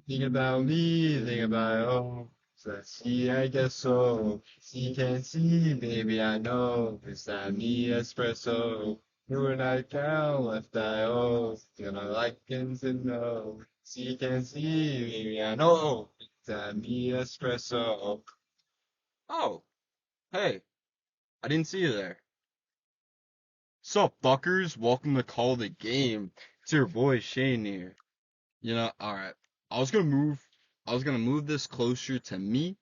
Think about me, think about oh. So see, I guess so. See, can't see, baby, I know. It's that me espresso. You and I down, left eye oh. Gonna like and to know. See, can't see, baby, I know. It's that me espresso. Oh, hey, I didn't see you there. Sup, fuckers? Welcome to Call the Game. It's your boy Shane here. Alright. I was gonna move I was gonna move this closer to me,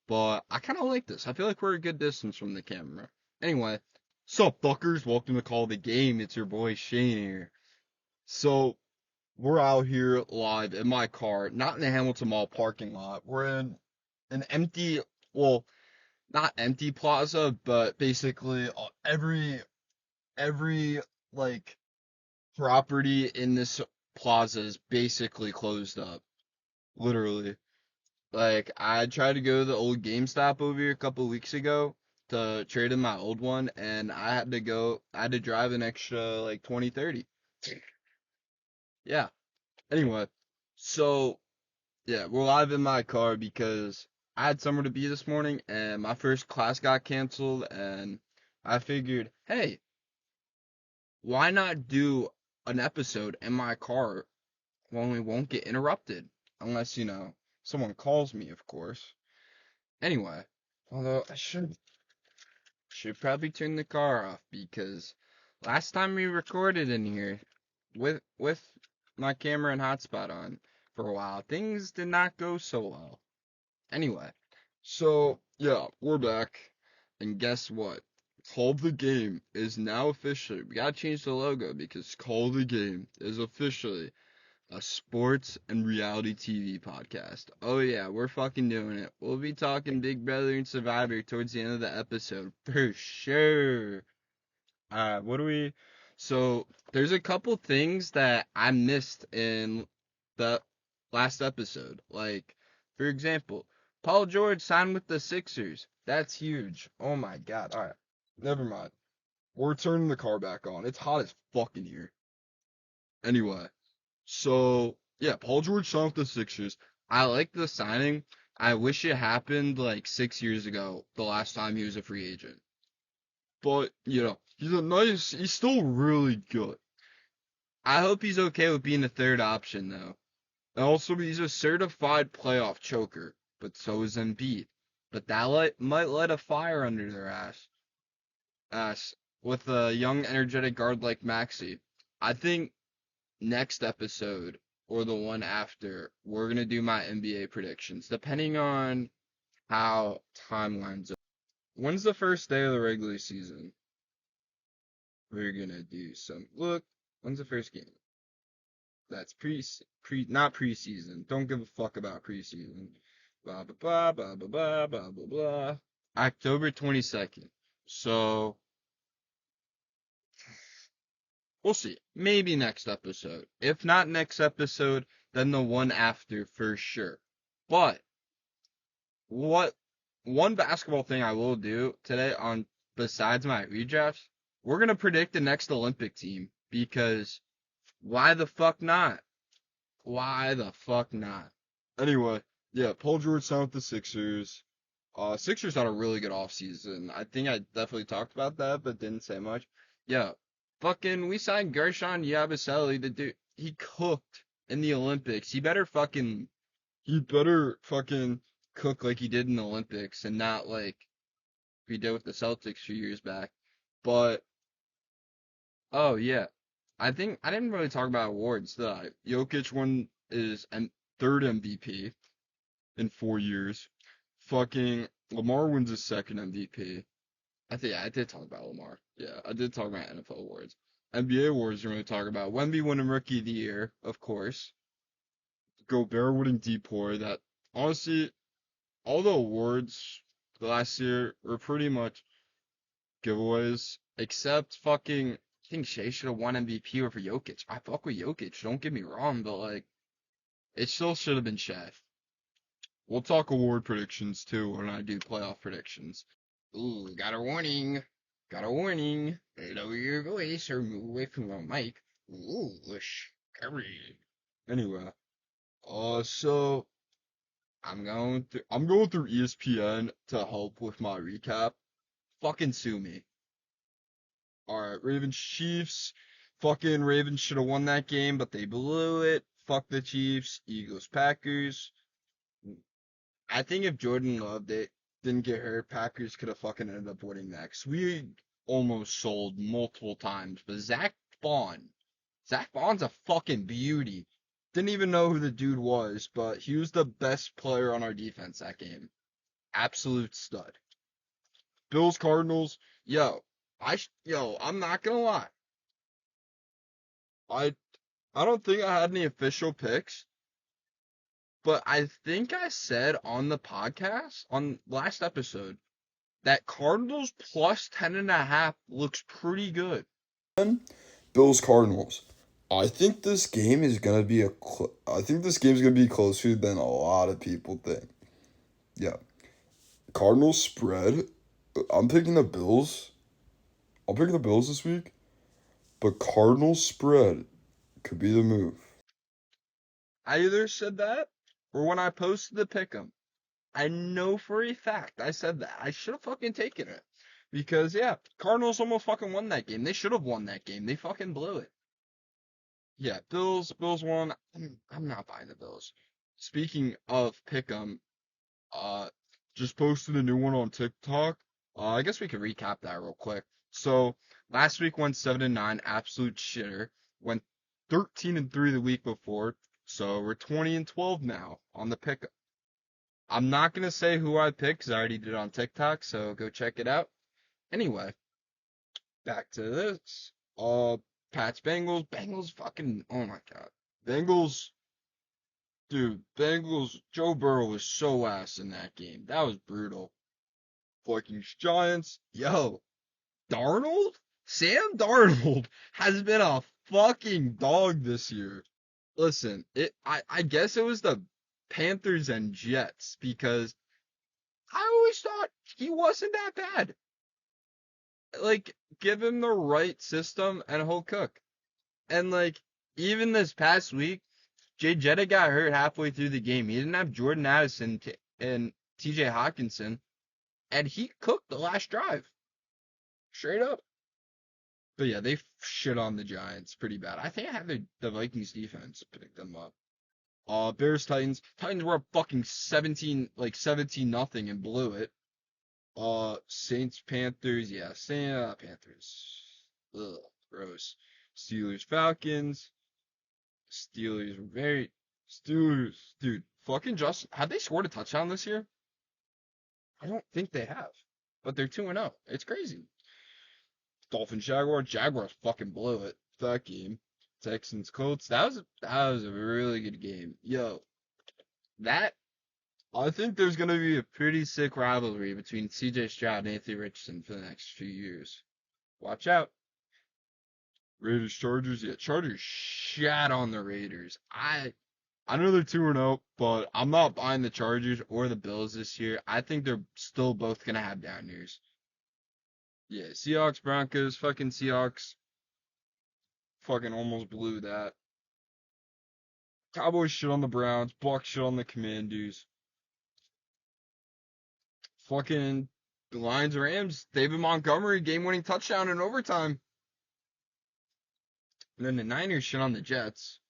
but I kinda like this. I feel like we're a good distance from the camera. Anyway, sup, fuckers? Welcome to Call the Game. It's your boy Shane here. So, we're out here live in my car, not in the Hamilton Mall parking lot. We're in an empty, well, not empty plaza, but basically every like property in this plaza is basically closed up. Literally. Like I tried to go to the old GameStop over here a couple weeks ago to trade in my old one and I had to drive an extra like 20-30. Yeah. Anyway, so yeah, we're live in my car because I had somewhere to be this morning and my first class got canceled and I figured, hey, why not do an episode in my car when we won't get interrupted? Unless, someone calls me, of course. Anyway, although I should probably turn the car off because last time we recorded in here with my camera and hotspot on for a while, things did not go so well. Anyway, so yeah, we're back. And guess what? Call of the Game is now officially, we gotta change the logo because Call of the Game is officially a sports and reality TV podcast. Oh yeah, we're fucking doing it. We'll be talking Big Brother and Survivor towards the end of the episode for sure. What do we? So there's a couple things that I missed in the last episode. Like, for example, Paul George signed with the Sixers. That's huge. Oh my God. All right, never mind. We're turning the car back on. It's hot as fucking here. Anyway, so yeah, Paul George signed with the Sixers. I like the signing. I wish it happened like 6 years ago, the last time he was a free agent. But, he's still really good. I hope he's okay with being the third option, though. And also, he's a certified playoff choker, but so is Embiid. But that might light a fire under their ass with a young, energetic guard like Maxey. I think next episode or the one after, we're gonna do my NBA predictions, depending on how time lines up. When's the first day of the regular season? We're gonna do some look. When's the first game? That's not preseason. Don't give a fuck about preseason. Blah blah blah blah blah blah blah blah blah. October 22nd. So we'll see. Maybe next episode. If not next episode, then the one after for sure. But what one basketball thing I will do today on besides my redrafts, we're gonna predict the next Olympic team because why the fuck not? Why the fuck not? Anyway, yeah, Paul George signed with the Sixers. Sixers had a really good offseason. I think I definitely talked about that, but didn't say much. Yeah, fucking, we signed Gershon Yabusele. The dude, he cooked in the Olympics. He better fucking cook like he did in the Olympics and not like he did with the Celtics a few years back. But oh yeah, I think I didn't really talk about awards. Jokic won his third MVP in 4 years. Fucking Lamar wins his second MVP. I think yeah, I did talk about Lamar. Yeah, I did talk about NFL awards. NBA awards, you're going to talk about Wemby winning Rookie of the Year, of course. Gobert winning DPOY. That honestly, all the awards last year were pretty much giveaways, except fucking. I think Shea should have won MVP over Jokic. I fuck with Jokic, don't get me wrong, but like, it still should have been Shea. We'll talk award predictions too when I do playoff predictions. Ooh, got a warning. Got a warning. Lower your voice or move away from the mic. Ooh, scary. Anyway, So I'm going through ESPN to help with my recap. Fucking sue me. Alright, Ravens Chiefs. Fucking Ravens should have won that game, but they blew it. Fuck the Chiefs. Eagles Packers. I think if Jordan Love didn't get hurt, Packers could have fucking ended up winning that. 'Cause we almost sold multiple times. But Zach Vaughn's a fucking beauty. Didn't even know who the dude was, but he was the best player on our defense that game. Absolute stud. Bills Cardinals. I'm not gonna lie. I I don't think I had any official picks, but I think I said on the podcast on last episode that Cardinals plus 10.5 looks pretty good. Bills Cardinals. I think this game's gonna be closer than a lot of people think. Yeah, Cardinals spread. I'm picking the Bills. I'm picking the Bills this week, but Cardinals spread could be the move. I either said that or when I posted the pick'em. I know for a fact I said that. I should have fucking taken it. Because yeah, Cardinals almost fucking won that game. They should have won that game. They fucking blew it. Yeah, Bills won. I'm not buying the Bills. Speaking of pick'em, uh, just posted a new one on TikTok. I guess we could recap that real quick. So last week went 7-9, absolute shitter. Went 13-3 the week before, so we're 20-12 now on the pick'em. I'm not gonna say who I picked because I already did it on TikTok, so go check it out. Anyway, back to this. Pats Bengals fucking oh my god. Bengals dude, Bengals Joe Burrow was so ass in that game. That was brutal. Vikings Giants, Darnold? Sam Darnold has been a fucking dog this year. Listen, I guess it was the Panthers and Jets because I always thought he wasn't that bad. Like, give him the right system and he'll cook. And like, even this past week, Jay Jetta got hurt halfway through the game. He didn't have Jordan Addison and TJ Hawkinson, and he cooked the last drive. Straight up. But yeah, they shit on the Giants pretty bad. I think I have the Vikings defense pick them up. Bears Titans. Titans were up fucking 17 nothing and blew it. Saints Panthers. Yeah, Panthers. Ugh, gross. Steelers Falcons. Steelers were very Steelers, dude. Fucking Justin, have they scored a touchdown this year? I don't think they have, but they're 2-0. It's crazy. Dolphins Jaguars fucking blew it. That game. Texans Colts. That was a really good game. That I think there's gonna be a pretty sick rivalry between CJ Stroud and Anthony Richardson for the next few years. Watch out. Raiders Chargers. Yeah, Chargers shat on the Raiders. I know they're 2-0, but I'm not buying the Chargers or the Bills this year. I think they're still both gonna have down years. Yeah, Seahawks, Broncos, fucking Seahawks fucking almost blew that. Cowboys shit on the Browns, Bucks shit on the Commanders. Fucking Lions, Rams, David Montgomery game-winning touchdown in overtime. And then the Niners shit on the Jets.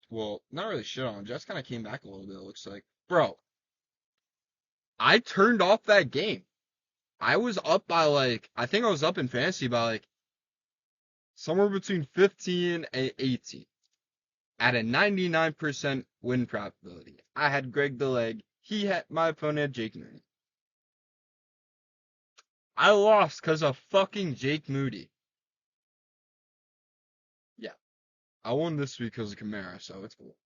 Well, not really shit on. Jets kind of came back a little bit, it looks like. Bro, I turned off that game. I was up by I think I was up in fantasy by somewhere between 15 and 18 at a 99% win probability. I had Greg the Leg. My opponent had Jake Moody. I lost because of fucking Jake Moody. Yeah. I won this week because of Kamara, so it's cool.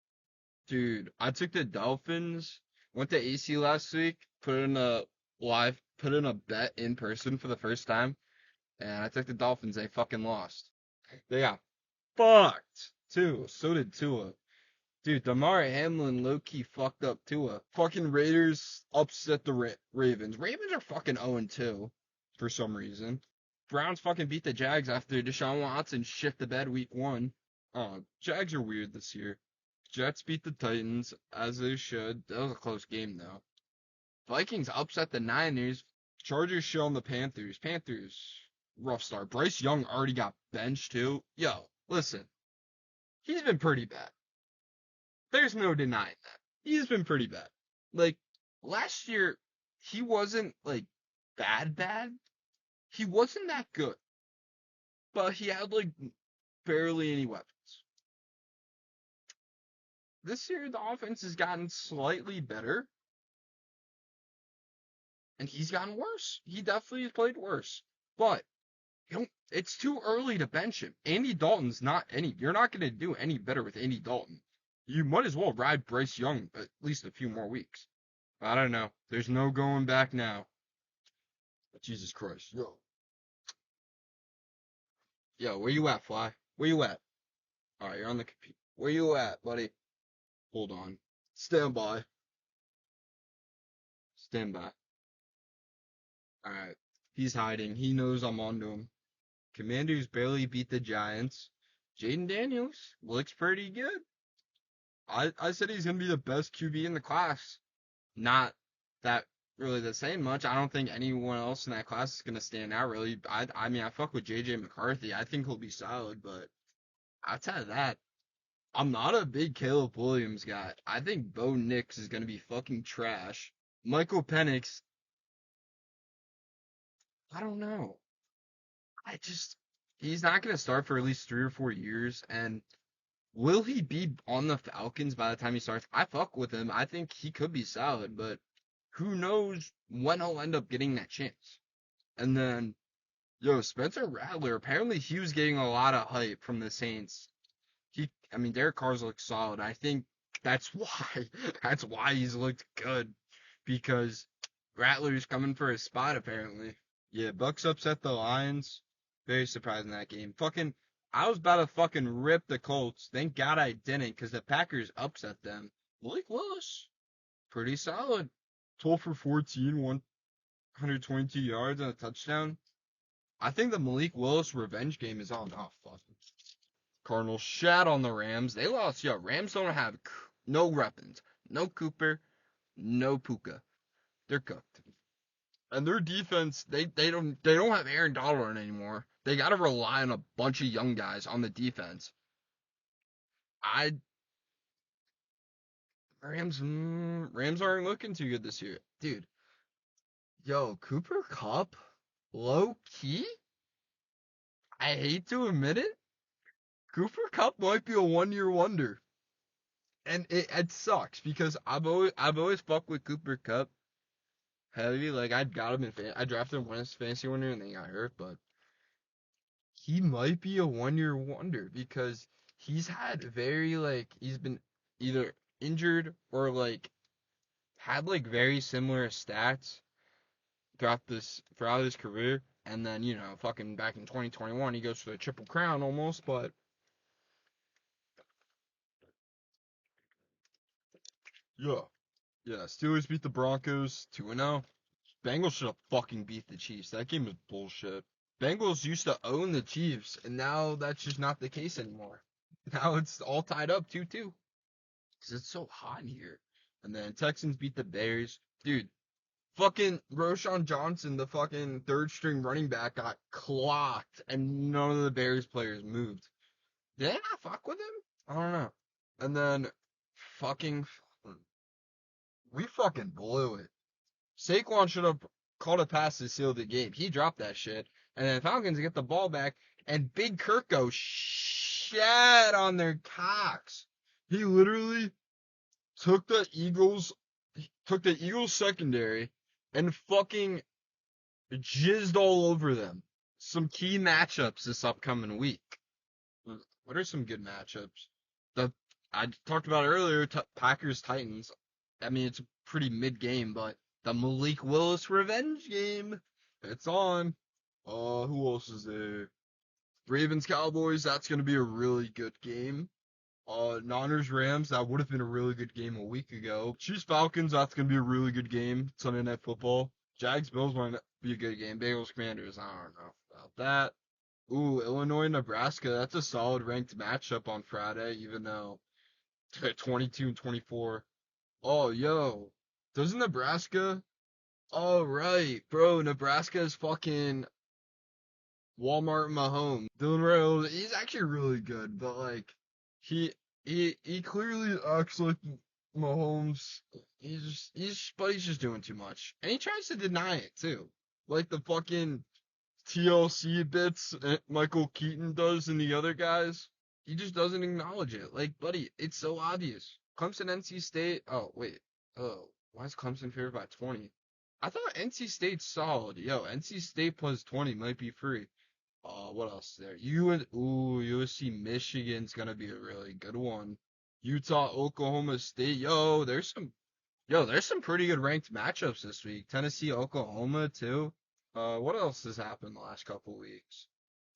Dude, I took the Dolphins, went to AC last week, put in a bet in person for the first time, and I took the Dolphins. They fucking lost. They got fucked, too. So did Tua. Dude, Damar Hamlin low-key fucked up Tua. Fucking Raiders upset the Ravens. Ravens are fucking 0-2 for some reason. Browns fucking beat the Jags after Deshaun Watson shit the bed week 1. Jags are weird this year. Jets beat the Titans, as they should. That was a close game, though. Vikings upset the Niners. Chargers show on the Panthers. Panthers, rough start. Bryce Young already got benched, too. Yo, listen. He's been pretty bad. There's no denying that. He's been pretty bad. Like, last year, he wasn't, like, bad. He wasn't that good. But he had, like, barely any weapons. This year, the offense has gotten slightly better. And he's gotten worse. He definitely has played worse. But it's too early to bench him. Andy Dalton's not any. You're not going to do any better with Andy Dalton. You might as well ride Bryce Young at least a few more weeks. I don't know. There's no going back now. Jesus Christ. Yo, where you at, Fly? Where you at? Alright, you're on the computer. Where you at, buddy? Hold on. Stand by. Stand by. Alright. He's hiding. He knows I'm onto him. Commanders barely beat the Giants. Jaden Daniels looks pretty good. I said he's going to be the best QB in the class. Not that really the same much. I don't think anyone else in that class is going to stand out really. I mean, I fuck with JJ McCarthy. I think he'll be solid, but outside of that, I'm not a big Caleb Williams guy. I think Bo Nix is going to be fucking trash. Michael Penix, I don't know. He's not going to start for at least 3 or 4 years, and will he be on the Falcons by the time he starts? I fuck with him. I think he could be solid, but who knows when he'll end up getting that chance. And then, Spencer Rattler, apparently he was getting a lot of hype from the Saints. Derek Carr's looked solid. I think that's why he's looked good, because Rattler's coming for his spot, apparently. Yeah, Bucks upset the Lions. Very surprised in that game. I was about to fucking rip the Colts. Thank God I didn't, because the Packers upset them. Malik Willis, pretty solid. 12 for 14, 122 yards and a touchdown. I think the Malik Willis revenge game is on. Oh, fuck. Cardinals shat on the Rams. They lost. Rams don't have no weapons. No Cooper, no Puka. They're cooked. And their defense, they don't have Aaron Donald anymore. They got to rely on a bunch of young guys on the defense. Rams aren't looking too good this year. Dude. Cooper Kupp, low key? I hate to admit it. Cooper Kupp might be a 1-year wonder. And it sucks because I've always fucked with Cooper Kupp heavy. Like, I drafted him as fantasy winner and then he got hurt, but he might be a 1-year wonder because he's been either injured or had very similar stats throughout his career, and then fucking back in 2021 he goes for the triple crown almost, but Steelers beat the Broncos 2-0. Bengals should have fucking beat the Chiefs. That game was bullshit. Bengals used to own the Chiefs, and now that's just not the case anymore. Now it's all tied up 2-2. Because it's so hot in here. And then Texans beat the Bears. Dude, fucking Roshan Johnson, the fucking third string running back, got clocked, and none of the Bears players moved. Did they not fuck with him? I don't know. And then we fucking blew it. Saquon should have called a pass to seal the game. He dropped that shit. And then Falcons get the ball back, and Big Kirk goes shat on their cocks. He literally took the Eagles secondary and fucking jizzed all over them. Some key matchups this upcoming week. What are some good matchups? I talked about earlier, Packers-Titans. I mean, it's a pretty mid-game, but the Malik Willis revenge game, it's on. Who else is there? Ravens-Cowboys, that's going to be a really good game. Niners-Rams, that would have been a really good game a week ago. Chiefs-Falcons, that's going to be a really good game. Sunday Night Football. Jags-Bills might be a good game. Bengals-Commanders, I don't know about that. Ooh, Illinois-Nebraska, that's a solid ranked matchup on Friday, even though 22 and 24. Oh, yo. Doesn't Nebraska? Oh, right. Bro, Nebraska is fucking Walmart Mahomes. Dylan Rails, he's actually really good, but like he clearly acts like Mahomes. He's just doing too much. And he tries to deny it too. Like the fucking TLC bits Michael Keaton does and the other guys. He just doesn't acknowledge it. Like, buddy, it's so obvious. Clemson, NC State. Oh, wait. Oh, why is Clemson favored by 20? I thought NC State's solid. Yo, NC State plus 20 might be free. What else is there? USC Michigan's gonna be a really good one. Utah, Oklahoma State. There's some pretty good ranked matchups this week. Tennessee, Oklahoma too. What else has happened the last couple weeks?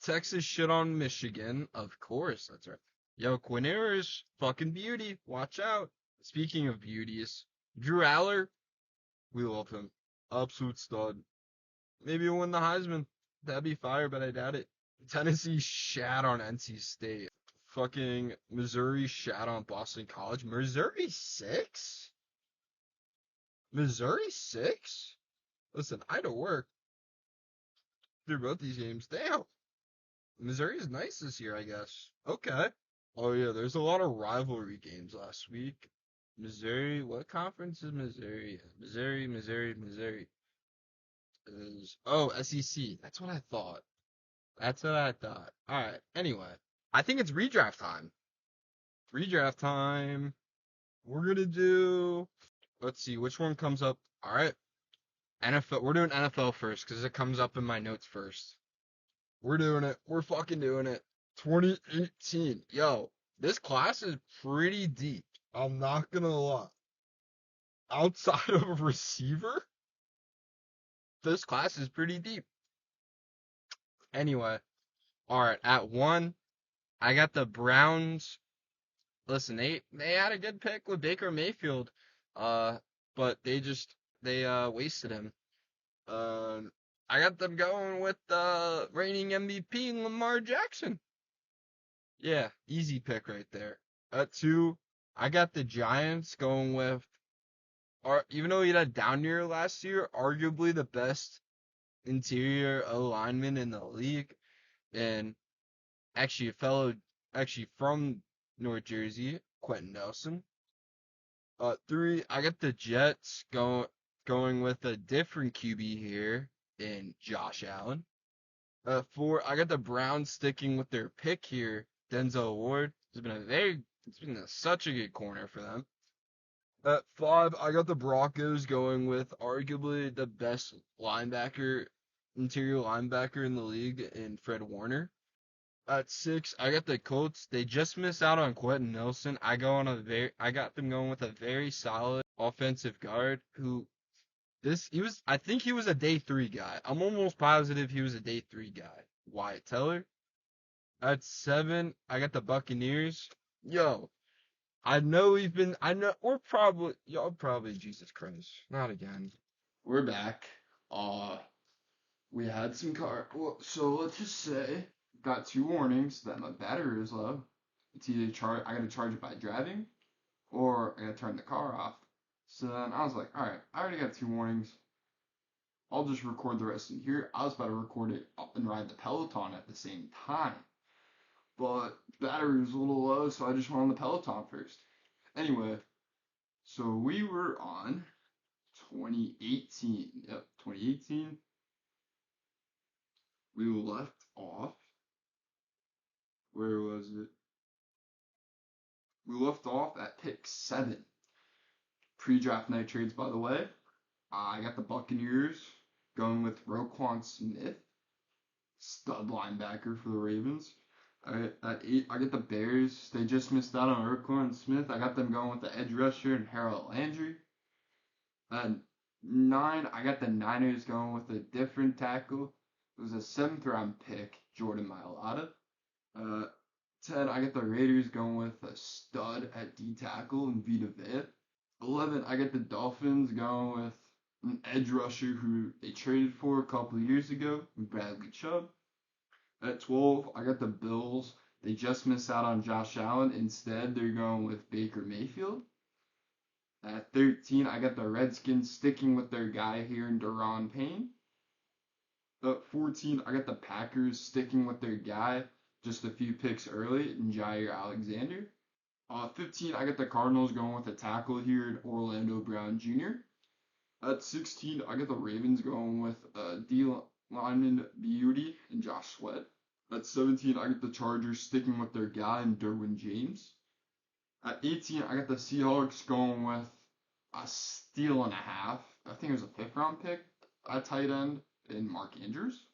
Texas shit on Michigan, of course, that's right. Yo, Quinn Ewers, fucking beauty. Watch out. Speaking of beauties, Drew Aller, we love him. Absolute stud. Maybe he'll win the Heisman. That'd be fire, but I doubt it. Tennessee shat on NC State. Fucking Missouri shat on Boston College. Missouri 6? Missouri 6? Listen, I had to work through both these games. Damn. Missouri's nice this year, I guess. Okay. Oh, yeah, there's a lot of rivalry games last week. Missouri, what conference is Missouri in? Missouri. SEC. That's what I thought. Alright, anyway. I think it's redraft time. Redraft time. We're gonna do. Let's see, which one comes up? Alright. NFL. We're doing NFL first, because it comes up in my notes first. We're doing it. We're fucking doing it. 2018. Yo, this class is pretty deep. I'm not gonna lie. Outside of receiver, this class is pretty deep. Anyway. Alright, at 1, I got the Browns. Listen, they had a good pick with Baker Mayfield, but they wasted him. I got them going with the reigning MVP Lamar Jackson. Yeah, easy pick right there. At 2, I got the Giants going with, even though he had a down year last year, arguably the best interior lineman in the league, and actually from North Jersey, Quentin Nelson. 3, I got the Jets going with a different QB here in Josh Allen. 4, I got the Browns sticking with their pick here, Denzel Ward. It's been such a good corner for them. At 5, I got the Broncos going with arguably the best interior linebacker in the league in Fred Warner. At 6, I got the Colts. They just missed out on Quentin Nelson. I got them going with a very solid offensive guard I think he was a day 3 guy. I'm almost positive he was a day 3 guy. Wyatt Teller. At 7, I got the Buccaneers. Yo, y'all probably, Jesus Christ, not again. We're back. We had some so let's just say, got 2 warnings that my battery is low. It's either I gotta charge it by driving, or I gotta turn the car off. So then I was like, alright, I already got 2 warnings. I'll just record the rest in here. I was about to record it up and ride the Peloton at the same time. But battery was a little low, so I just went on the Peloton first. Anyway, so we were on 2018. Yep, 2018. We left off. Where was it? We left off at pick 7. Pre-draft night trades, by the way. I got the Buccaneers going with Roquan Smith, stud linebacker for the Ravens. At 8, I got the Bears. They just missed out on Roquan Smith. I got them going with the edge rusher and Harold Landry. At 9, I got the Niners going with a different tackle. It was a 7th round pick, Jordan Mailata. 10, I got the Raiders going with a stud at D tackle and Vita Vea. 11, I got the Dolphins going with an edge rusher who they traded for a couple of years ago, Bradley Chubb. At 12, I got the Bills. They just missed out on Josh Allen. Instead, they're going with Baker Mayfield. At 13, I got the Redskins sticking with their guy here in Daron Payne. At 14, I got the Packers sticking with their guy just a few picks early in Jair Alexander. 15, I got the Cardinals going with a tackle here in Orlando Brown Jr. At 16, I got the Ravens going with D lineman Beauty and Josh Sweat. At 17, I got the Chargers sticking with their guy in Derwin James. At 18, I got the Seahawks going with a steal and a half. I think it was a 5th-round pick at tight end in Mark Andrews.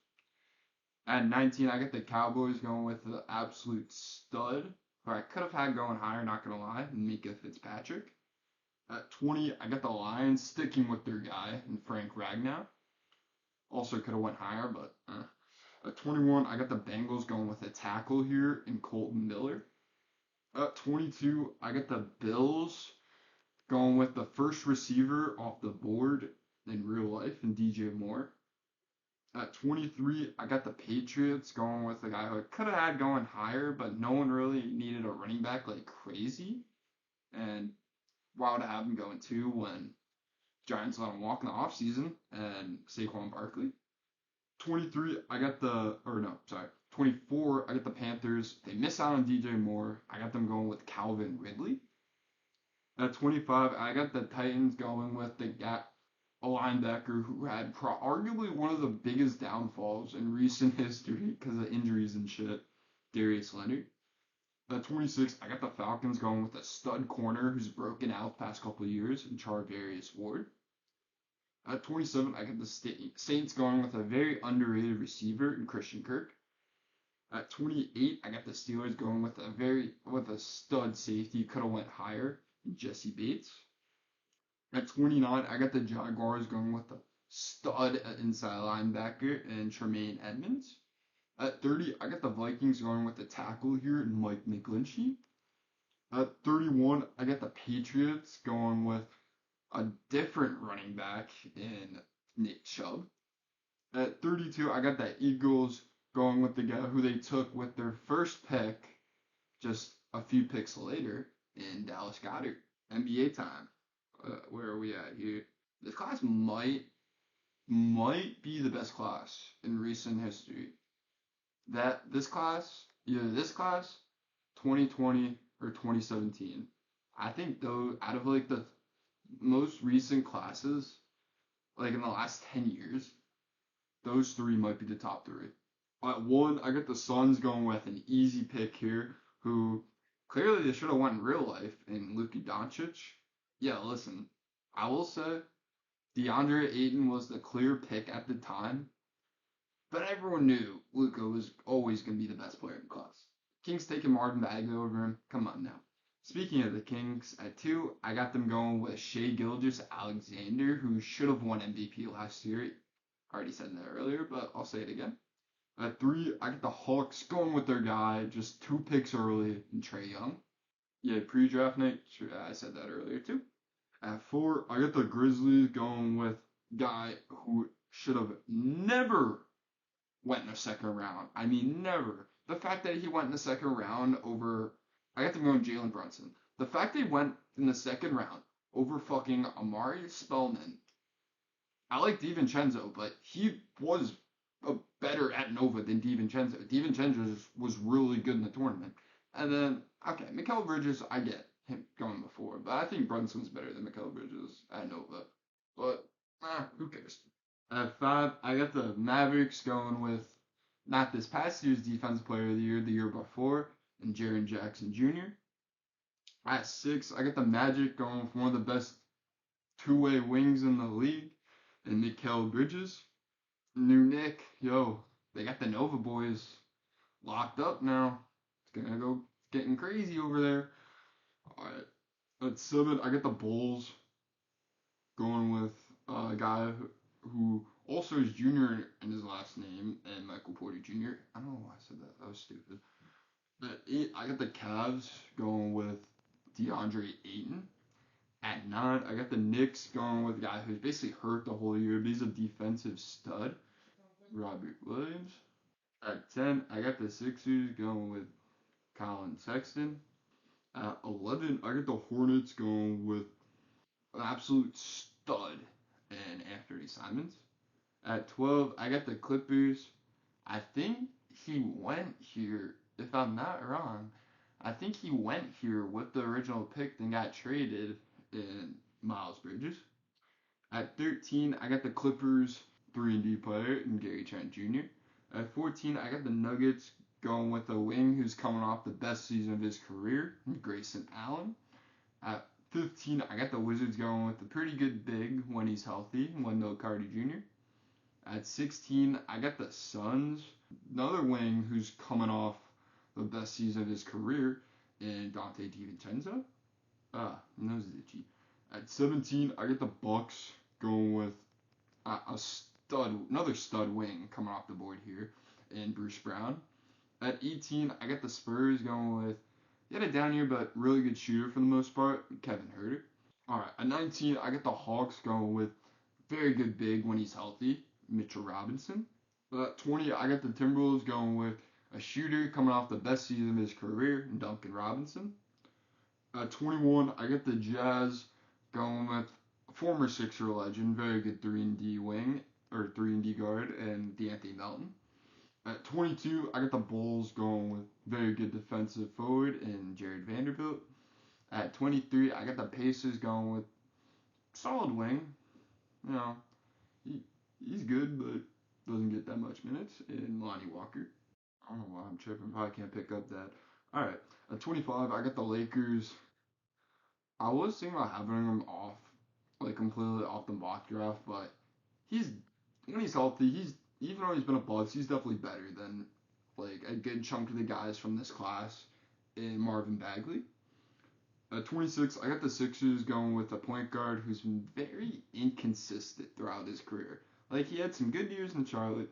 At 19, I got the Cowboys going with the absolute stud, who I could have had going higher, not going to lie, Mika Fitzpatrick. At 20, I got the Lions sticking with their guy in Frank Ragnow. Also could have went higher, but At 21, I got the Bengals going with a tackle here in Colton Miller. At 22, I got the Bills going with the first receiver off the board in real life in DJ Moore. At 23, I got the Patriots going with a guy who I could have had going higher, but no one really needed a running back like crazy. And why would I have him going 2 when Giants let him walk in the offseason and Saquon Barkley? 24, I got the Panthers. They miss out on DJ Moore. I got them going with Calvin Ridley. At 25, I got the Titans going with a linebacker who had arguably one of the biggest downfalls in recent history because of injuries and shit, Darius Leonard. At 26, I got the Falcons going with a stud corner who's broken out the past couple of years in Charvarius Ward. At 27, I got the Saints going with a very underrated receiver in Christian Kirk. At 28, I got the Steelers going with a stud safety, could have went higher, Jesse Bates. At 29, I got the Jaguars going with a stud inside linebacker and Tremaine Edmonds. At 30, I got the Vikings going with the tackle here and Mike McGlinchey. At 31, I got the Patriots going with a different running back in Nick Chubb. At 32, I got the Eagles going with the guy who they took with their first pick just a few picks later in Dallas Goedert. NBA time. Where are we at here? This class might be the best class in recent history. This class, 2020 or 2017. I think though, out of like the most recent classes, like in the last 10 years, those 3 might be the top 3. At 1, I got the Suns going with an easy pick here, who clearly they should have went in real life, in Luka Doncic. Yeah, listen, I will say DeAndre Ayton was the clear pick at the time, but everyone knew Luka was always going to be the best player in the class. Kings taking Marvin Bagley over him. Come on now. Speaking of the Kings, at 2, I got them going with Shai Gilgeous-Alexander, who should have won MVP last year. I already said that earlier, but I'll say it again. At 3, I got the Hawks going with their guy, just 2 picks early, in Trae Young. Yeah, pre-draft night, sure, I said that earlier too. At 4, I got the Grizzlies going with guy who should have never went in the second round. I mean, never. The fact that he went in the second round over, I got them going Jalen Brunson. The fact that he went in the second round over fucking Amari Spellman. I like DiVincenzo, but he was better at Nova than DiVincenzo. DiVincenzo was really good in the tournament. And then, okay, Mikal Bridges, I get him going before, but I think Brunson's better than Mikal Bridges at Nova. But, who cares? At 5, I got the Mavericks going with not this past year's Defensive Player of the year before, and Jaren Jackson Jr. At 6, I got the Magic going with one of the best two-way wings in the league, and Mikal Bridges. New Nick, they got the Nova boys locked up now. It's gonna go getting crazy over there. Alright. At 7, I got the Bulls going with a guy who also is junior in his last name, and Michael Porter Jr. I don't know why I said that. That was stupid. At 8, I got the Cavs going with DeAndre Ayton. At 9, I got the Knicks going with a guy who's basically hurt the whole year, but he's a defensive stud, Robert Williams. At 10, I got the Sixers going with Colin Sexton. At 11, I got the Hornets going with an absolute stud and Anthony Simons. At 12, I got the Clippers. I think he went here, if I'm not wrong, I think he went here with the original pick and got traded in Miles Bridges. At 13, I got the Clippers 3-and-D player in Gary Trent Jr. At 14, I got the Nuggets going with a wing who's coming off the best season of his career, Grayson Allen. At 15, I got the Wizards going with a pretty good big when he's healthy, Wendell Carter Jr. At 16, I got the Suns, another wing who's coming off the best season of his career in Dante DiVincenzo. Nose is itchy. At 17, I got the Bucks going with a stud, another stud wing coming off the board here in Bruce Brown. At 18, I got the Spurs going with, he had a down year, but really good shooter for the most part, Kevin Huerter. Alright, at 19, I got the Hawks going with very good big when he's healthy, Mitchell Robinson. At 20, I got the Timberwolves going with a shooter coming off the best season of his career, Duncan Robinson. At 21, I got the Jazz going with former Sixer legend, very good 3-and-D wing, or 3-and-D guard, and D'Anthony Melton. At 22, I got the Bulls going with very good defensive forward in Jared Vanderbilt. At 23, I got the Pacers going with solid wing. You know, he's good, but doesn't get that much minutes in Lonnie Walker. I don't know why I'm tripping. Probably can't pick up that. Alright, at 25, I got the Lakers. I was thinking about having him off, like completely off the mock draft, but when he's healthy, even though he's been a bust, he's definitely better than like a good chunk of the guys from this class in Marvin Bagley. At 26, I got the Sixers going with a point guard who's been very inconsistent throughout his career. Like, he had some good years in Charlotte,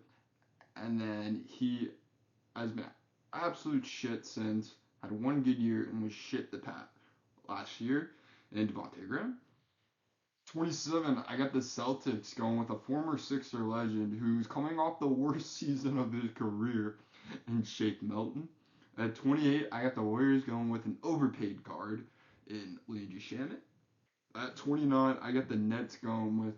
and then he has been absolute shit since, had one good year and was shit the last year, in Devontae Graham. 27, I got the Celtics going with a former Sixer legend who's coming off the worst season of his career in Shake Milton. At 28, I got the Warriors going with an overpaid guard in Landry Shamet. At 29, I got the Nets going with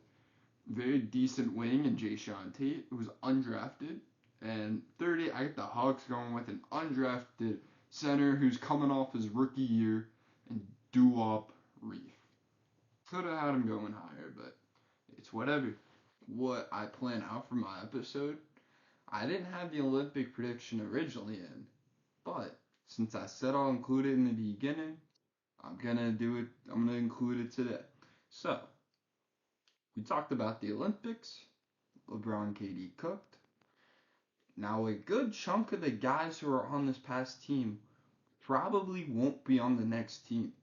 very decent wing in Jay Sean Tate, who's undrafted. And 30, I got the Hawks going with an undrafted center who's coming off his rookie year in Duop Reef. Could have had him going higher, but it's whatever. What I plan out for my episode, I didn't have the Olympic prediction originally in, but since I said I'll include it in the beginning, I'm gonna do it. I'm gonna include it today. So, we talked about the Olympics. LeBron, KD cooked. Now, a good chunk of the guys who are on this past team probably won't be on the next team.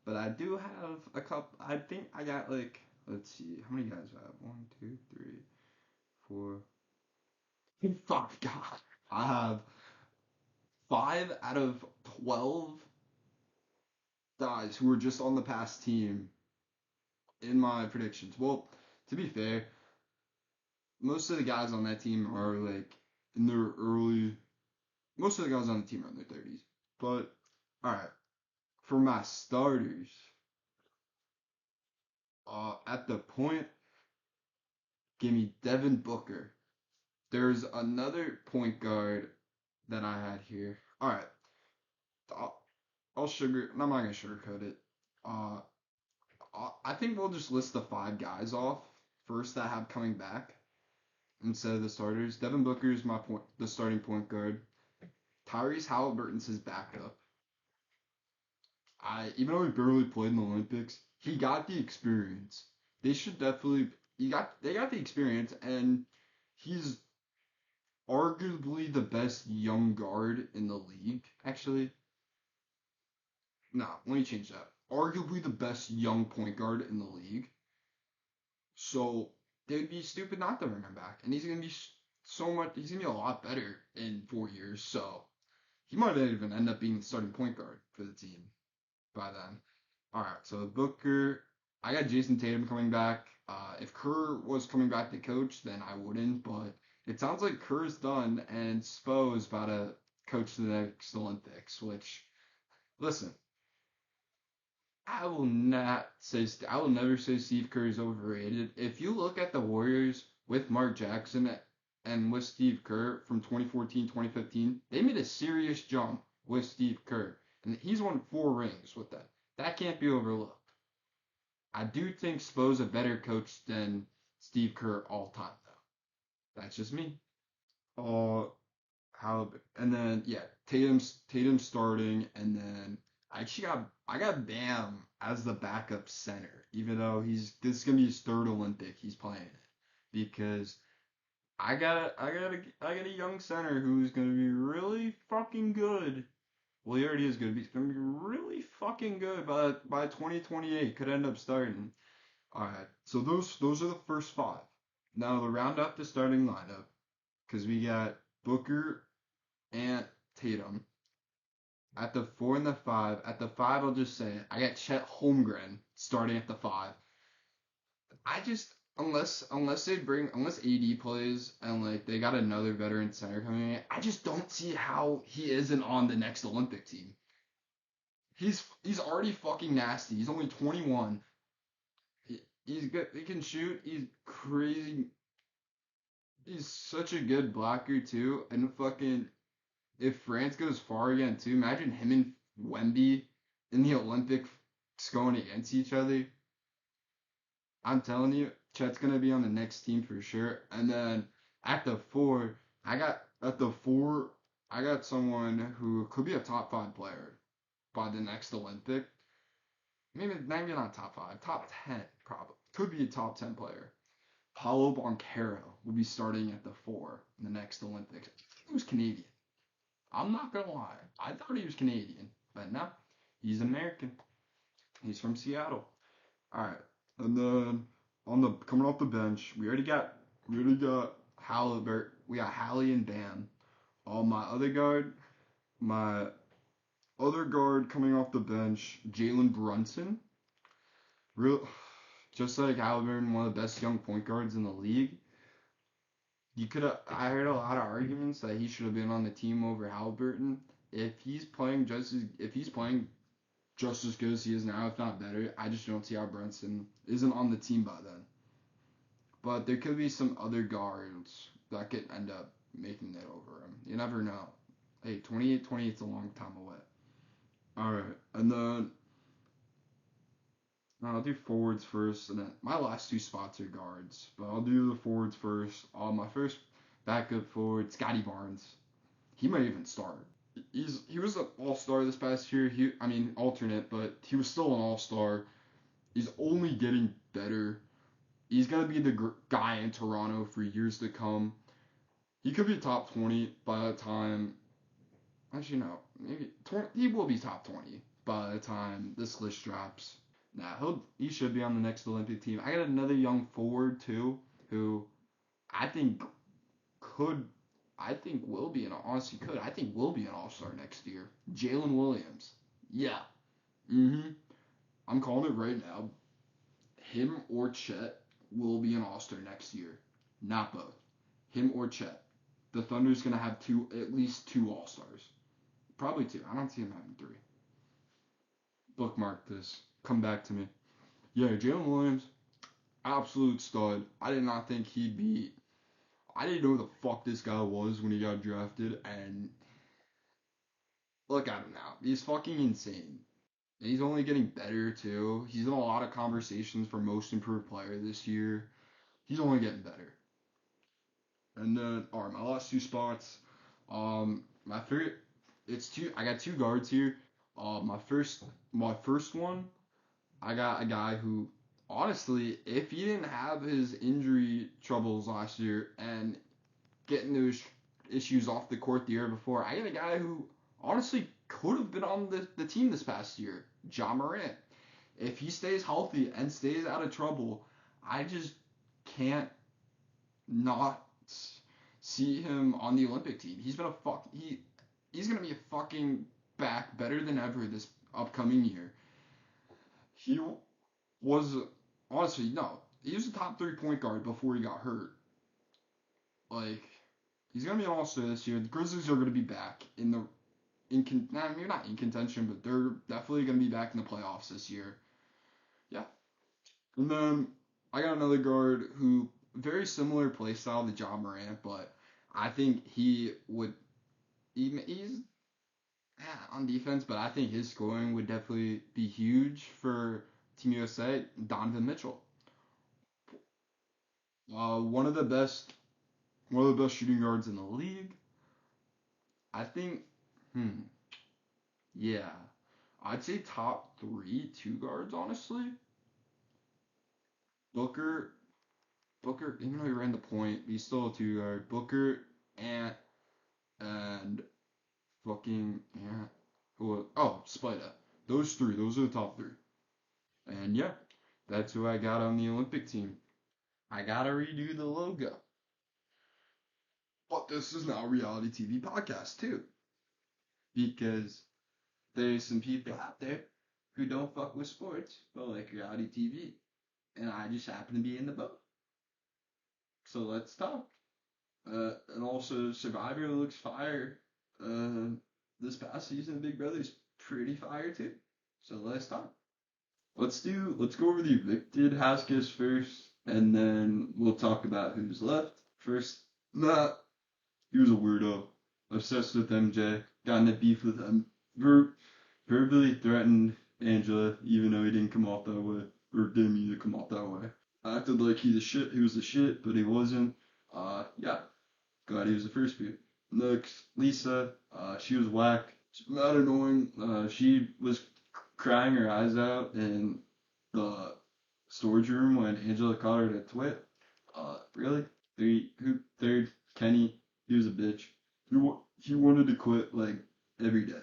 But I do have a couple. I think I got like, let's see, how many guys do I have? 1, 2, 3, 4, 5 guys. I have 5 out of 12 guys who were just on the past team in my predictions. Well, to be fair, most of the guys on that team are like in their early. Most of the guys on the team are in their 30s. But alright, for my starters, at the point, give me Devin Booker. There's another point guard that I had here. Alright, I'm not gonna sugarcoat it. Uh, I think we'll just list the 5 guys off first that have coming back instead of the starters. Devin Booker is the starting point guard. Tyrese Halliburton's his backup. Even though he barely played in the Olympics, he got the experience. They should definitely they got the experience, and he's arguably the best young guard in the league. Actually, no, let me change that. Arguably the best young point guard in the league. So they'd be stupid not to bring him back, and he's gonna be He's gonna be a lot better in 4 years. So he might even end up being the starting point guard for the team by then. All right, so Booker, I got Jason Tatum coming back. If Kerr was coming back to coach, then I wouldn't. But it sounds like Kerr's done, and Spo is about to coach the next Olympics. Which, listen, I will never say Steve Kerr is overrated. If you look at the Warriors with Mark Jackson and with Steve Kerr from 2014, 2015, they made a serious jump with Steve Kerr, and he's won 4 rings with that. That can't be overlooked. I do think Spo's a better coach than Steve Kerr all time, though. That's just me. How and then yeah, Tatum starting, and then I got Bam as the backup center, even though this is gonna be his 3rd Olympic he's playing it, because I got a young center who's gonna be really fucking good. Well, he already is good, but he's gonna be really fucking good by 2028. Could end up starting. All right, so those are the first 5. Now to round up the starting lineup, because we got Booker and Tatum at the 4 and the 5. At the 5, I'll just say I got Chet Holmgren starting at the 5. I just unless AD plays and like they got another veteran center coming in, I just don't see how he isn't on the next Olympic team. He's already fucking nasty. He's only 21. He's good. He can shoot. He's crazy. He's such a good blocker too. And fucking if France goes far again too, imagine him and Wemby in the Olympics going against each other. I'm telling you, Chet's gonna be on the next team for sure. And then at the 4, I got someone who could be a top 5 player by the next Olympic. Maybe not top 5, top 10 probably. Could be a top 10 player. Paulo Banchero will be starting at the 4 in the next Olympics. He was Canadian. I'm not gonna lie. I thought he was Canadian, but no, he's American. He's from Seattle. All right, and then coming off the bench, we already got Halliburton. We got Hallie and Bam. My other guard coming off the bench, Jalen Brunson. Real, just like Halliburton, one of the best young point guards in the league. I heard a lot of arguments that he should have been on the team over Halliburton. If he's playing just as good as he is now, if not better, I just don't see how Brunson isn't on the team by then. But there could be some other guards that could end up making it over him. You never know. Hey, 28 is a long time away. Alright, and then I'll do forwards first, and then my last 2 spots are guards. But I'll do the forwards first. My first backup forward, Scotty Barnes. He might even start. He was an all-star this past year. Alternate, but he was still an all-star. He's only getting better. He's gonna be the guy in Toronto for years to come. He could be top 20 by the time. Actually, no, maybe 20. He will be top 20 by the time this list drops. He should be on the next Olympic team. I got another young forward too, who I think could, I think will be an honestly could. I think will be an all-star next year. Jalen Williams. Yeah. I'm calling it right now. Him or Chet will be an all-star next year. Not both. Him or Chet. The Thunder's gonna have at least 2 all-stars. Probably 2. I don't see him having 3. Bookmark this. Come back to me. Yeah, Jalen Williams, absolute stud. I did not think he'd be. I didn't know who the fuck this guy was when he got drafted, and look at him now. He's fucking insane. And he's only getting better too. He's in a lot of conversations for most improved player this year. He's only getting better. And then, alright, my last 2 spots. My favorite. It's 2. I got 2 guards here. My first one. I got a guy who, honestly, if he didn't have his injury troubles last year and getting those issues off the court the year before, I got a guy who, honestly, could have been on the team this past year, Ja Morant. If he stays healthy and stays out of trouble, I just can't not see him on the Olympic team. He's gonna be a fucking back better than ever this upcoming year. He was honestly no. He was a top 3 point guard before he got hurt. Like He's gonna be an all-star this year. The Grizzlies are gonna be back in the maybe not in contention, but they're definitely gonna be back in the playoffs this year. Yeah. And then I got another guard who very similar play style to John Morant, but I think he would he's on defense, but I think his scoring would definitely be huge for Team USA. Donovan Mitchell, one of the best shooting guards in the league. I think, yeah, I'd say top three two guards honestly. Booker, even though he ran the point, he's still a two guard. Booker, Ant, and fucking Ant. Spida. Those three. Those are the top three. And yeah, that's who I got on the Olympic team. I gotta redo the logo. But this is now a reality TV podcast too. Because there's some people out there who don't fuck with sports but like reality TV. And I just happen to be in the boat. So let's talk. And also Survivor looks fire. This past season of Big Brother's pretty fire too. So let's talk. Let's go over the evicted house guests first, and then we'll talk about who's left. First, he was a weirdo. Obsessed with MJ. Got in a beef with him. Verbally threatened Angela, even though he didn't come off that way. Or didn't mean to come off that way. Acted like he was the shit, but he wasn't. Yeah. Glad he was the first beat. Next, Lisa. She was whack. She's not annoying. She was crying her eyes out in the storage room when Angela caught her to twit. Really? Third, Kenny. He was a bitch. He wanted to quit like every day.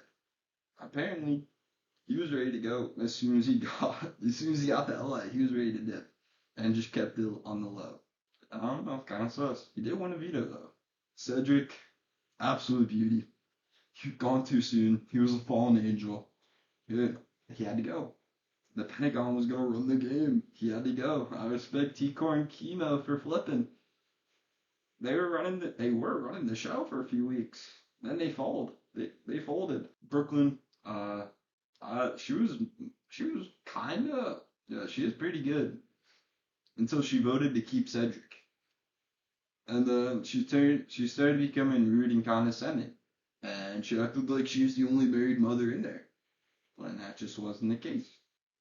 Apparently, he was ready to go as soon as he got to LA. He was ready to dip, and just kept it on the low. I don't know, kind of sus. He did win a veto though. Cedric, absolute beauty. He gone too soon. He was a fallen angel. He had to go. The Pentagon was gonna run the game. He had to go. I respect T-Core and Chemo for flipping. They were running the show for a few weeks. Then they folded. They folded. Brooklyn, she was kinda, yeah, she was pretty good until she voted to keep Cedric. And then she started becoming rude and condescending. And she acted like she was the only married mother in there. When that just wasn't the case.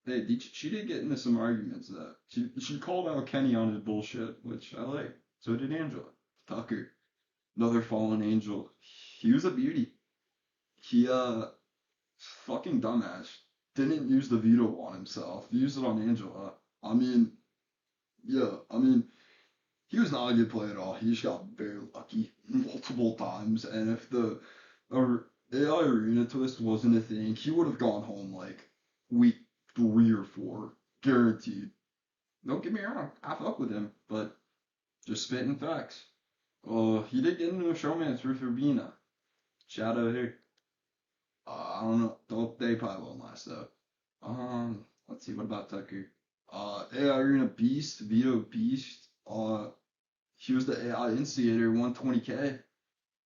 She did get into some arguments though. She called out Kenny on his bullshit, which I like. So did Angela. Tucker, another fallen angel. He was a beauty. He fucking dumbass. Didn't use the veto on himself. He used it on Angela. I mean, yeah. I mean, he was not a good player at all. He just got very lucky multiple times. And if the AI arena twist wasn't a thing, he would have gone home like week 3 or 4, guaranteed. Don't get me wrong, I fuck with him, but just spitting facts. He did get into a showman's with Rubina. Shout out here. I don't know. They probably won't last though. Let's see. What about Tucker? AI Arena Beast, Vito Beast. He was the AI instigator, 120K.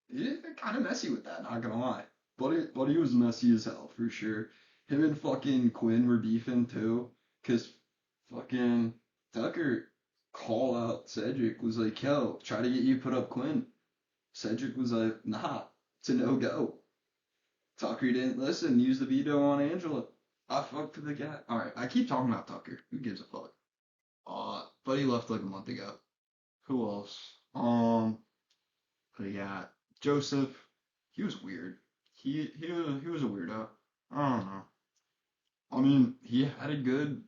He did kind of messy with that, not gonna lie. But he was messy as hell for sure. Him and fucking Quinn were beefing too, cause fucking Tucker call out Cedric was like, yo, try to get you put up Quinn. Cedric was like, nah, it's a no go. Tucker didn't listen, used the veto on Angela. I fucked with the guy. Alright, I keep talking about Tucker. Who gives a fuck? But he left like a month ago. Who else? Yeah, Joseph. He was weird. He was a weirdo. I don't know. I mean, he had a good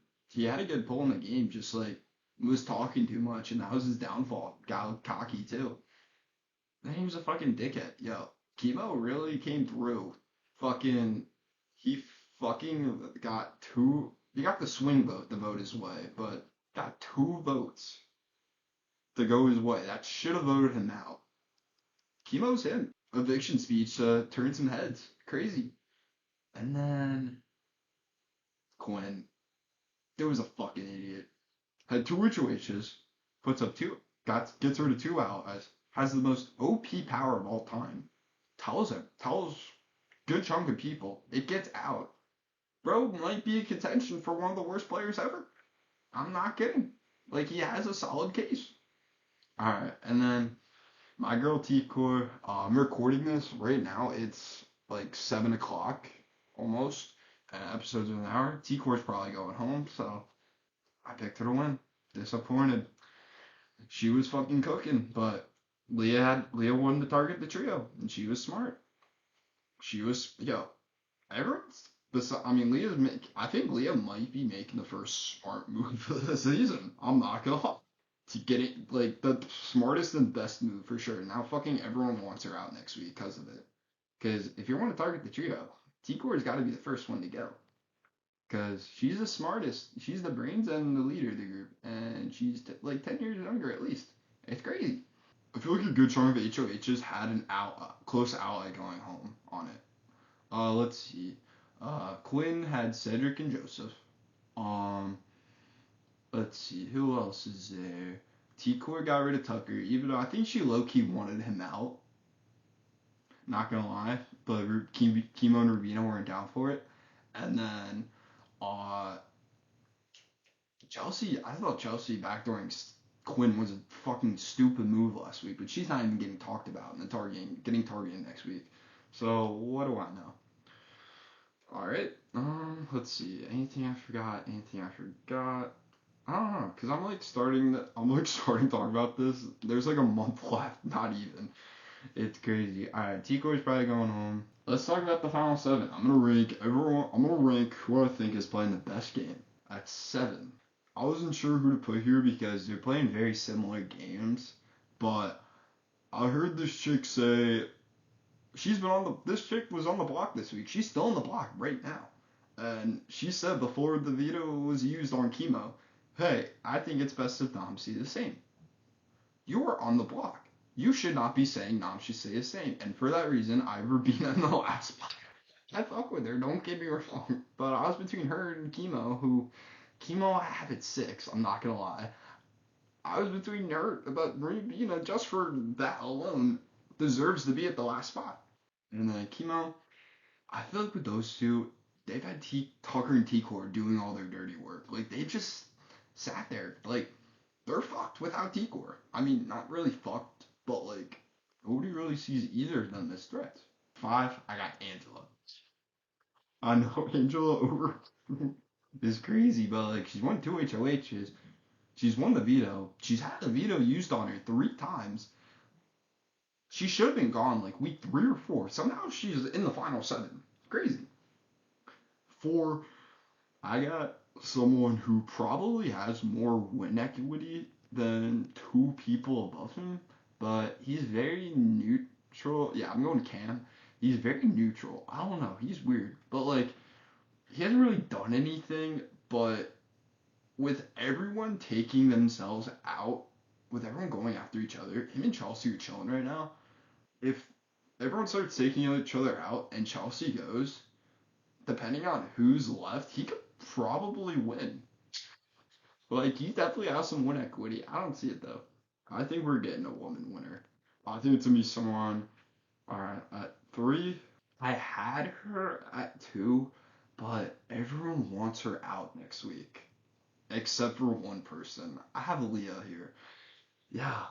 pull in the game, just like was talking too much, and that was his downfall. Got cocky too. Then he was a fucking dickhead. Yo, Chemo really came through. Fucking, he fucking got two. He got the swing vote to vote his way, but got 2 votes to go his way. That should have voted him out. Chemo's him. Eviction speech turned some heads. Crazy. And then Quinn. There was a fucking idiot. Had 2 HOHs. Puts up 2. Gets her to 2 allies. has the most OP power of all time, tells good chunk of people. It gets out. Bro might be in contention for one of the worst players ever. I'm not kidding. Like, he has a solid case. Alright, and then my girl T-Core, I'm recording this right now. It's like 7 o'clock almost. And episodes of an hour. T-Core's probably going home, so I picked her to win. Disappointed. She was fucking cooking, but Leah won to target the trio, and she was smart. She was, everyone's. I mean, I think Leah might be making the first smart move of the season. I'm not gonna lie. To get it, like, the smartest and best move for sure. Now fucking everyone wants her out next week because of it. Because if you want to target the trio, T-Core's got to be the first one to go. Because she's the smartest. She's the brains and the leader of the group. And she's like 10 years younger at least. It's crazy. I feel like a good chunk of HOHs had an close ally going home on it. Let's see. Quinn had Cedric and Joseph. Let's see. Who else is there? T-Core got rid of Tucker, even though I think she low-key wanted him out. Not gonna lie. But Chemo and Rubina weren't down for it. And then, Chelsea, I thought Chelsea backdooring Quinn was a fucking stupid move last week, but she's not even getting talked about in the getting targeted next week. So, what do I know? Alright, let's see. Anything I forgot? I don't know, because I'm like starting to talk about this. There's like a month left, not even. It's crazy. Alright, T-Core's probably going home. Let's talk about the final 7. I'm gonna rank who I think is playing the best game at 7. I wasn't sure who to put here because they're playing very similar games, but I heard this chick say this chick was on the block this week. She's still on the block right now. And she said before the veto was used on Chemo, hey, I think it's best if Dom see the same. You are on the block. You should not be saying Dom should say the same. And for that reason, I Rubina in the last spot. I fuck with her, don't get me wrong. But I was between her and Chemo I have at 6, I'm not gonna lie. I was between her, but Rubina, just for that alone, deserves to be at the last spot. And then Chemo, I feel like with those two, they've had Tucker and T-Core doing all their dirty work. Like, they just sat there. Like, they're fucked without T-Core. I mean, not really fucked, but, like, nobody really sees either of them as threats. 5, I got Angela. I know Angela over is crazy, but, like, she's won 2 HOHs. She's won the veto. She's had the veto used on her 3 times. She should have been gone like week 3 or 4. Somehow she's in the final 7. Crazy. 4, I got someone who probably has more win equity than 2 people above him, but he's very neutral. Yeah, I'm going Cam. He's very neutral. I don't know. He's weird, but like he hasn't really done anything. But with everyone taking themselves out, with everyone going after each other, him and Chelsea are chilling right now. If everyone starts taking each other out and Chelsea goes, depending on who's left, he could probably win. Like, he definitely has some win equity. I don't see it, though. I think we're getting a woman winner. I think it's going to be someone, alright, at 3. I had her at 2, but everyone wants her out next week. Except for one person. I have Leah here. Yeah.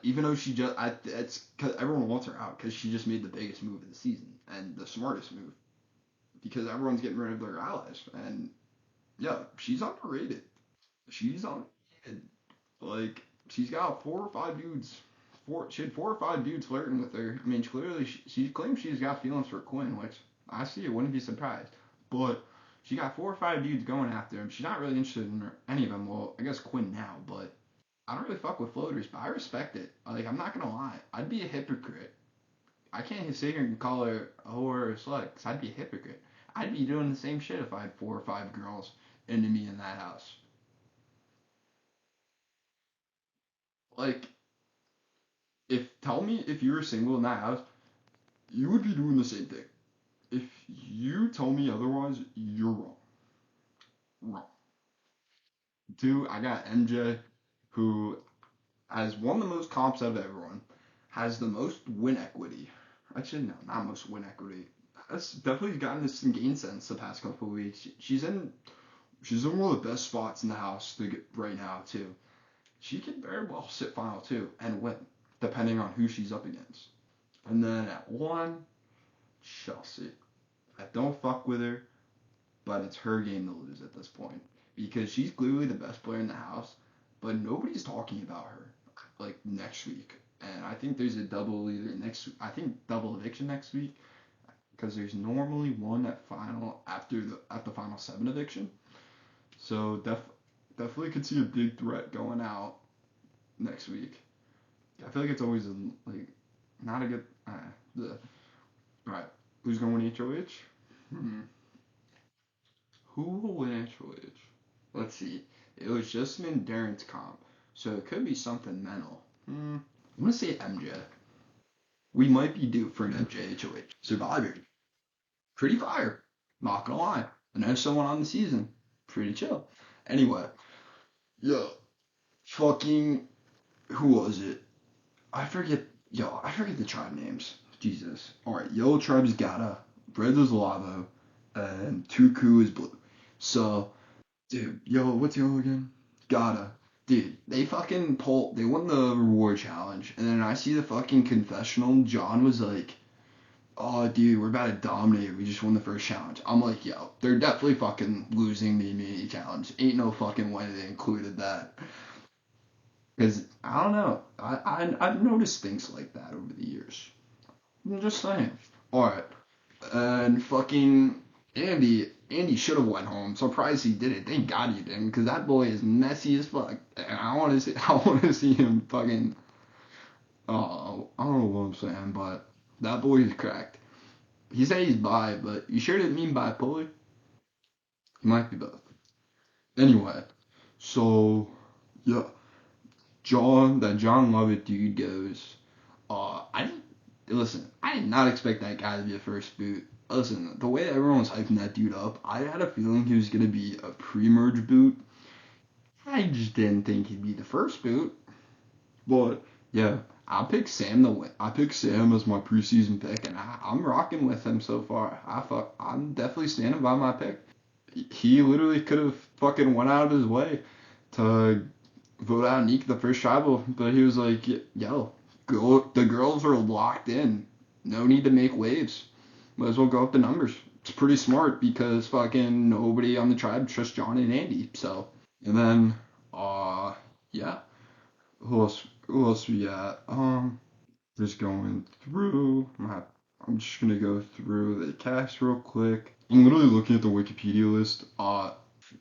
Even though it's because everyone wants her out because she just made the biggest move of the season and the smartest move because everyone's getting rid of their allies and yeah, she's underrated. She's underrated. Like she's got 4 or 5 dudes. She had 4 or 5 dudes flirting with her. I mean, clearly she claims she's got feelings for Quinn, which I see. It wouldn't be surprised, but she got 4 or 5 dudes going after him. She's not really interested in any of them. Well, I guess Quinn now, but I don't really fuck with floaters, but I respect it. Like, I'm not gonna lie. I'd be a hypocrite. I can't sit here and call her a whore or a slut, because I'd be a hypocrite. I'd be doing the same shit if I had 4 or 5 girls into me in that house. Like, tell me if you were single in that house, you would be doing the same thing. If you tell me otherwise, you're wrong. Wrong. 2, I got MJ, who has won the most comps out of everyone, has the most win equity. Actually, no, not most win equity. That's definitely gotten some gain sense the past couple of weeks. She's in one of the best spots in the house right now too. She could very well sit final two and win, depending on who she's up against. And then at 1, Chelsea. I don't fuck with her, but it's her game to lose at this point because she's clearly the best player in the house, but nobody's talking about her like next week. And I think there's a double eviction next week because there's normally one at the final 7 eviction. So definitely could see a big threat going out next week. I feel like it's always like not a good. Alright, who's going to win HOH? Who will win HOH? Let's see. It was just an endurance comp, so it could be something mental. I'm gonna say MJ. We might be due for an MJ HOH. Survivor. Pretty fire. Not gonna lie. And there's someone on the season. Pretty chill. Anyway. Yo. Fucking. Who was it? I forget the tribe names. Jesus. Alright, Yellow Tribe's Gata. Red is Lavo. And Tuku is Blue. So, dude, what's yellow again? Gata. Dude, they won the reward challenge, and then I see the fucking confessional, John was like, oh, dude, we're about to dominate, we just won the first challenge. I'm like, yo, they're definitely fucking losing the immunity challenge. Ain't no fucking way they included that. Because, I don't know, I've noticed things like that over the years. I'm just saying. Alright, and fucking Andy should have went home. Surprised he didn't. Thank God he didn't, because that boy is messy as fuck. And I want to see him fucking. Oh, I don't know what I'm saying, but that boy is cracked. He said he's bi, but you sure didn't mean bipolar? He might be both. Anyway, so yeah, John Lovett dude goes. I did not expect that guy to be a first boot. Listen, the way everyone was hyping that dude up, I had a feeling he was going to be a pre-merge boot. I just didn't think he'd be the first boot. But, yeah, I picked Sam to win. I picked Sam as my preseason pick, and I'm rocking with him so far. I'm definitely standing by my pick. He literally could have fucking went out of his way to vote out Neek the first tribal, but he was like, yo, the girls are locked in. No need to make waves. Might as well go up the numbers. It's pretty smart because fucking nobody on the tribe trusts John and Andy. So, and then, yeah. Who else we got? Just going through. I'm just gonna go through the cast real quick. I'm literally looking at the Wikipedia list.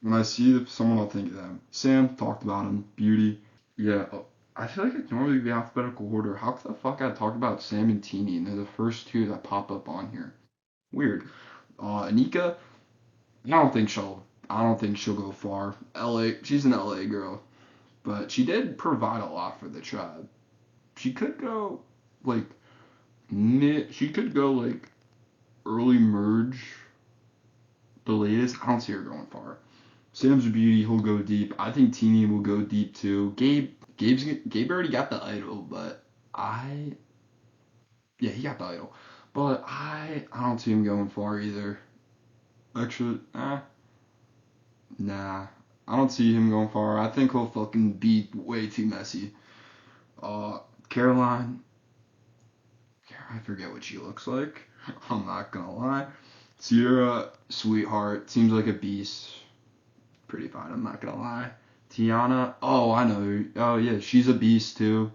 When I see someone, I'll think of them. Sam, talked about him. Beauty. Yeah. I feel like it's normally the alphabetical order. How the fuck I talk about Sam and Teeny and they're the first two that pop up on here? Weird. Anika, I don't think she'll go far. She's an LA girl, but she did provide a lot for the tribe. She could go like early merge. The latest, I don't see her going far. Sam's a beauty, he'll go deep. I think Teeny will go deep too. Gabe already got the idol, but he got the idol. But I don't see him going far either. Actually, nah. I don't see him going far. I think he'll fucking be way too messy. Caroline, I forget what she looks like. I'm not gonna lie. Sierra, sweetheart, seems like a beast. Pretty fine, I'm not gonna lie. Tiana, oh, I know her. Oh, yeah, she's a beast too.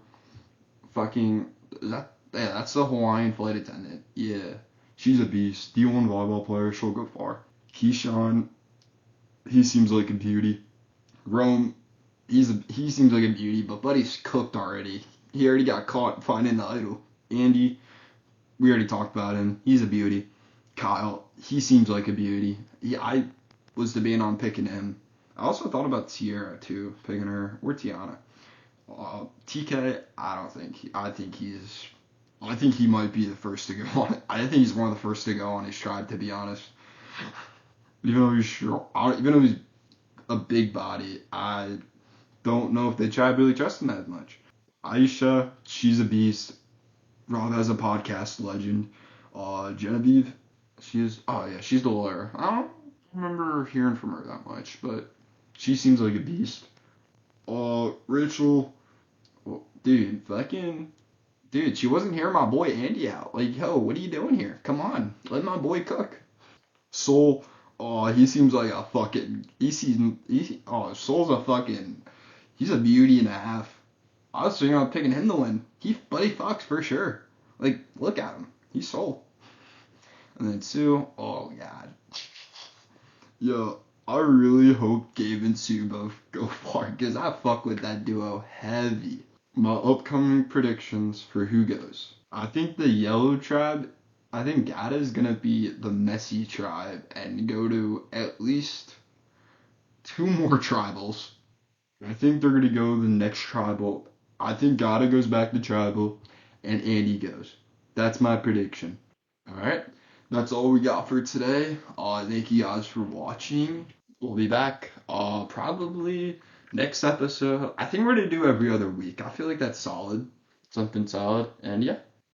Fucking, that's the Hawaiian flight attendant. Yeah, she's a beast. D1 volleyball player, she'll go far. Keyshawn, he seems like a beauty. Rome, he seems like a beauty, but Buddy's cooked already. He already got caught finding the idol. Andy, we already talked about him. He's a beauty. Kyle, he seems like a beauty. I was debating on picking him. I also thought about Sierra too, picking her, or Tiana. TK, I think he might be the first to go on it. I think he's one of the first to go on his tribe, to be honest. Even though he's a big body, I don't know if the tribe really trusts him as much. Aisha, she's a beast. Rob has a podcast legend. Genevieve, she's the lawyer. I don't remember hearing from her that much, but she seems like a beast. Rachel, well, dude, she wasn't hearing my boy Andy out. Like, yo, what are you doing here? Come on, let my boy cook. Soul, he seems like a fucking, Soul's a fucking, he's a beauty and a half. I was thinking about picking him to win. Buddy fucks for sure. Like, look at him. He's Soul. And then Sue, oh god. Yo, I really hope Gabe and Sue both go far, because I fuck with that duo heavy. My upcoming predictions for who goes. I think the Yellow Tribe, I think Gata is gonna be the messy tribe and go to at least 2 more tribals. I think they're gonna go the next tribal. I think Gata goes back to tribal and Andy goes. That's my prediction. Alright, that's all we got for today. Thank you guys for watching. We'll be back probably next episode. I think we're gonna do every other week. I feel like that's solid. Something solid. And yeah.